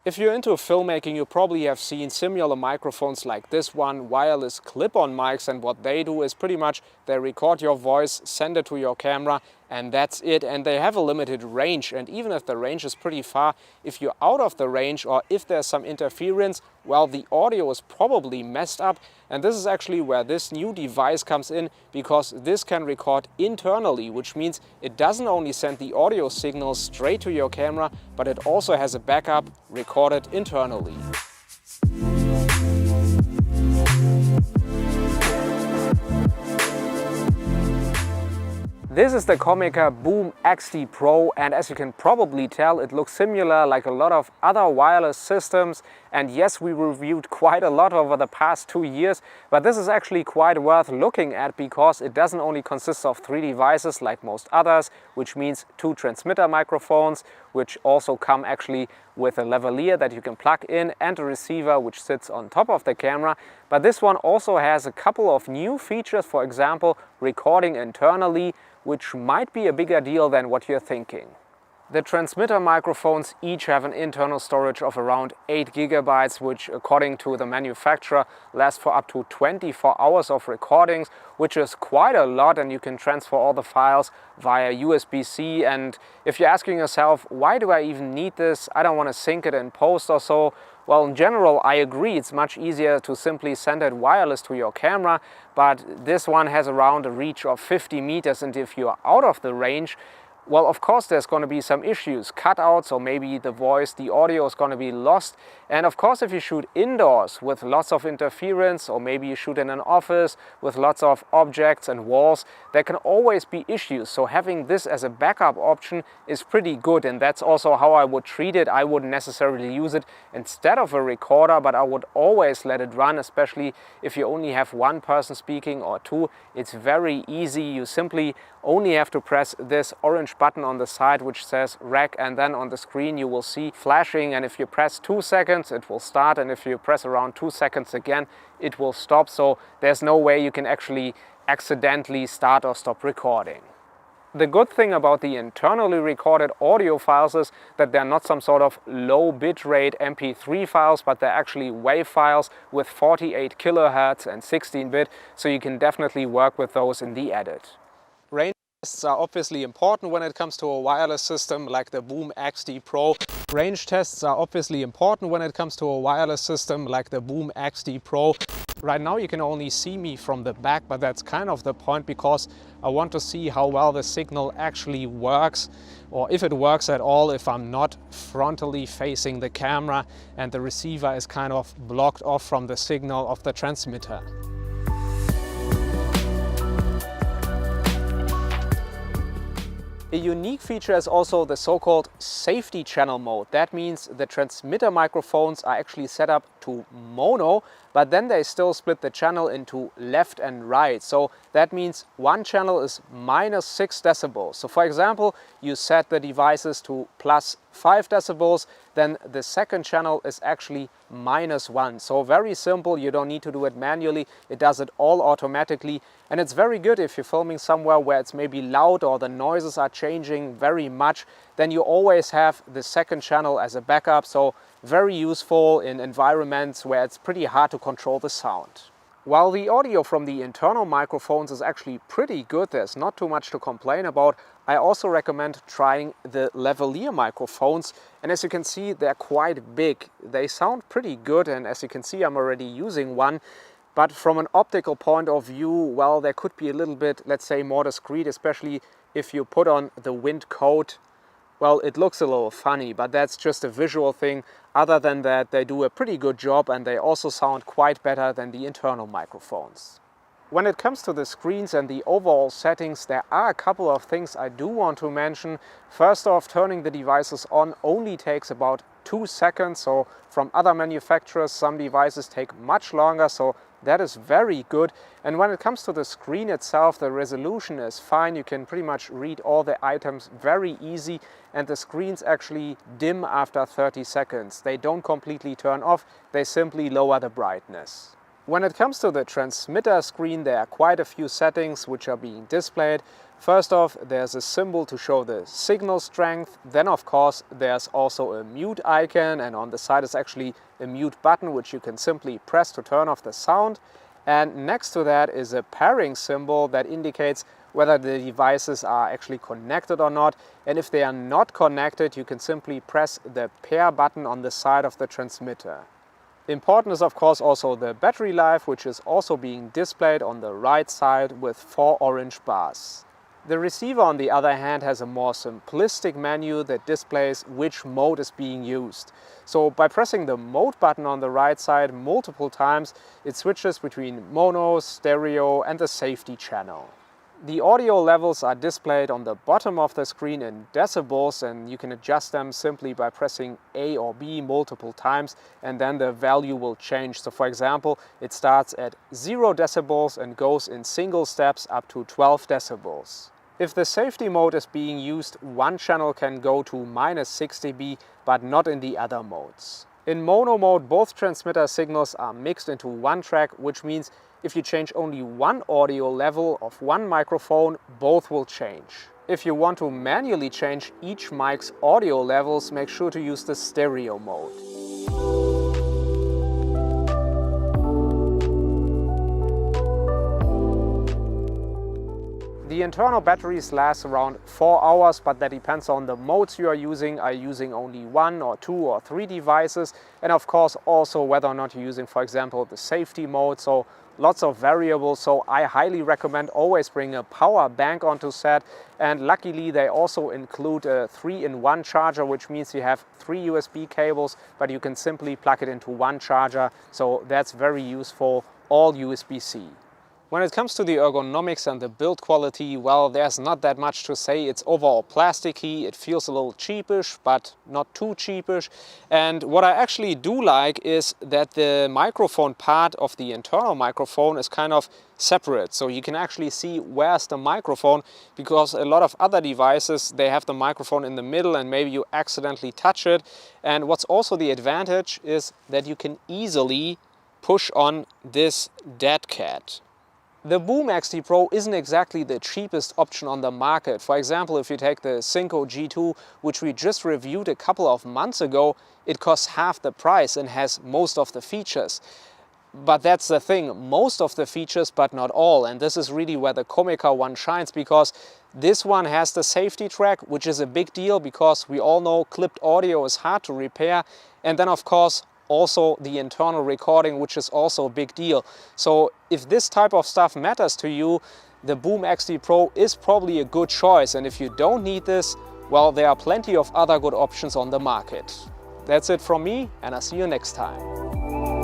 If you're into filmmaking, you probably have seen similar microphones like this one, wireless clip-on mics, and what they do is pretty much they record your voice, send it to your camera, and that's it. And they have a limited range, and even if the range is pretty far, if you're out of the range or if there's some interference, well, the audio is probably messed up. And this is actually where this new device comes in, because this can record internally, which means it doesn't only send the audio signals straight to your camera, but it also has a backup recorded internally. This is the Comica BoomX-D Pro, and as you can probably tell, it looks similar like a lot of other wireless systems. And yes, we reviewed quite a lot over the past 2 years, but this is actually quite worth looking at because it doesn't only consist of 3 devices like most others, which means 2 transmitter microphones, which also come actually with a lavalier that you can plug in, and a receiver which sits on top of the camera. But this one also has a couple of new features, for example, recording internally, which might be a bigger deal than what you're thinking. The transmitter microphones each have an internal storage of around 8 GB, which according to the manufacturer lasts for up to 24 hours of recordings, which is quite a lot, and you can transfer all the files via USB-C. And if you're asking yourself, why do I even need this? I don't want to sync it in post or so. Well, in general, I agree, it's much easier to simply send it wireless to your camera, but this one has around a reach of 50 meters, and if you're out of the range, well, of course there's going to be some issues, cutouts, or maybe the voice, the audio is going to be lost. And of course, if you shoot indoors with lots of interference, or maybe you shoot in an office with lots of objects and walls, there can always be issues. So having this as a backup option is pretty good, and that's also how I would treat it. I wouldn't necessarily use it instead of a recorder, but I would always let it run, especially if you only have one person speaking or 2. It's very easy. You simply only have to press this orange button on the side which says rec, and then on the screen you will see flashing, and if you press 2 seconds it will start, and if you press around 2 seconds again it will stop. So there's no way you can actually accidentally start or stop recording. The good thing about the internally recorded audio files is that they're not some sort of low bitrate MP3 files, but they're actually WAV files with 48 kHz and 16-bit, so you can definitely work with those in the edit. Range tests are obviously important when it comes to a wireless system like the BoomX-D Pro. Range tests are obviously important when it comes to a wireless system like the BoomX-D Pro. Right now you can only see me from the back, but that's kind of the point, because I want to see how well the signal actually works, or if it works at all, if I'm not frontally facing the camera and the receiver is kind of blocked off from the signal of the transmitter. A unique feature is also the so-called safety channel mode. That means the transmitter microphones are actually set up to mono, but then they still split the channel into left and right. So that means one channel is -6 decibels. So for example, you set the devices to +5 decibels, then the second channel is actually -1. So very simple, you don't need to do it manually, it does it all automatically. And it's very good if you're filming somewhere where it's maybe loud or the noises are changing very much, then you always have the second channel as a backup. So very useful in environments where it's pretty hard to control the sound. While the audio from the internal microphones is actually pretty good, there's not too much to complain about, I also recommend trying the lavalier microphones. And as you can see, they're quite big. They sound pretty good, and as you can see, I'm already using one. But from an optical point of view, well, they could be a little bit, let's say, more discreet, especially if you put on the wind coat. Well, it looks a little funny, but that's just a visual thing. Other than that, they do a pretty good job, and they also sound quite better than the internal microphones. When it comes to the screens and the overall settings, there are a couple of things I do want to mention. First off, turning the devices on only takes about 2 seconds. So from other manufacturers, some devices take much longer, so that is very good. And when it comes to the screen itself, the resolution is fine. You can pretty much read all the items very easy, and the screens actually dim after 30 seconds. They don't completely turn off, they simply lower the brightness. When it comes to the transmitter screen, there are quite a few settings which are being displayed. First off, there's a symbol to show the signal strength. Then of course there's also a mute icon, and on the side is actually a mute button which you can simply press to turn off the sound. And next to that is a pairing symbol that indicates whether the devices are actually connected or not. And if they are not connected, you can simply press the pair button on the side of the transmitter. Important is of course also the battery life, which is also being displayed on the right side with 4 orange bars. The receiver, on the other hand, has a more simplistic menu that displays which mode is being used. So by pressing the mode button on the right side multiple times, it switches between mono, stereo and the safety channel. The audio levels are displayed on the bottom of the screen in decibels, and you can adjust them simply by pressing A or B multiple times, and then the value will change. So for example, it starts at 0 decibels and goes in single steps up to 12 decibels. If the safety mode is being used, one channel can go to -6 dB, but not in the other modes. In mono mode, both transmitter signals are mixed into one track, which means if you change only one audio level of one microphone, both will change. If you want to manually change each mic's audio levels, make sure to use the stereo mode. The internal batteries last around 4 hours, but that depends on the modes you are using. Are you using only 1 or 2 or 3 devices? And of course also whether or not you're using, for example, the safety mode. So lots of variables. So I highly recommend always bring a power bank onto set. And luckily they also include a 3-in-1 charger, which means you have 3 USB cables, but you can simply plug it into one charger. So that's very useful, all USB-C. When it comes to the ergonomics and the build quality, well, there's not that much to say. It's overall plasticky, it feels a little cheapish, but not too cheapish. And what I actually do like is that the microphone part of the internal microphone is kind of separate. So you can actually see where's the microphone, because a lot of other devices, they have the microphone in the middle and maybe you accidentally touch it. And what's also the advantage is that you can easily push on this dead cat. The BoomX-D Pro isn't exactly the cheapest option on the market. For example, if you take the Synco G2, which we just reviewed a couple of months ago, it costs half the price and has most of the features. But that's the thing, most of the features, but not all. And this is really where the Comica one shines, because this one has the safety track, which is a big deal because we all know clipped audio is hard to repair. And then of course, also the internal recording, which is also a big deal. So if this type of stuff matters to you, the BoomX-D Pro is probably a good choice. And if you don't need this, well, there are plenty of other good options on the market. That's it from me, and I'll see you next time.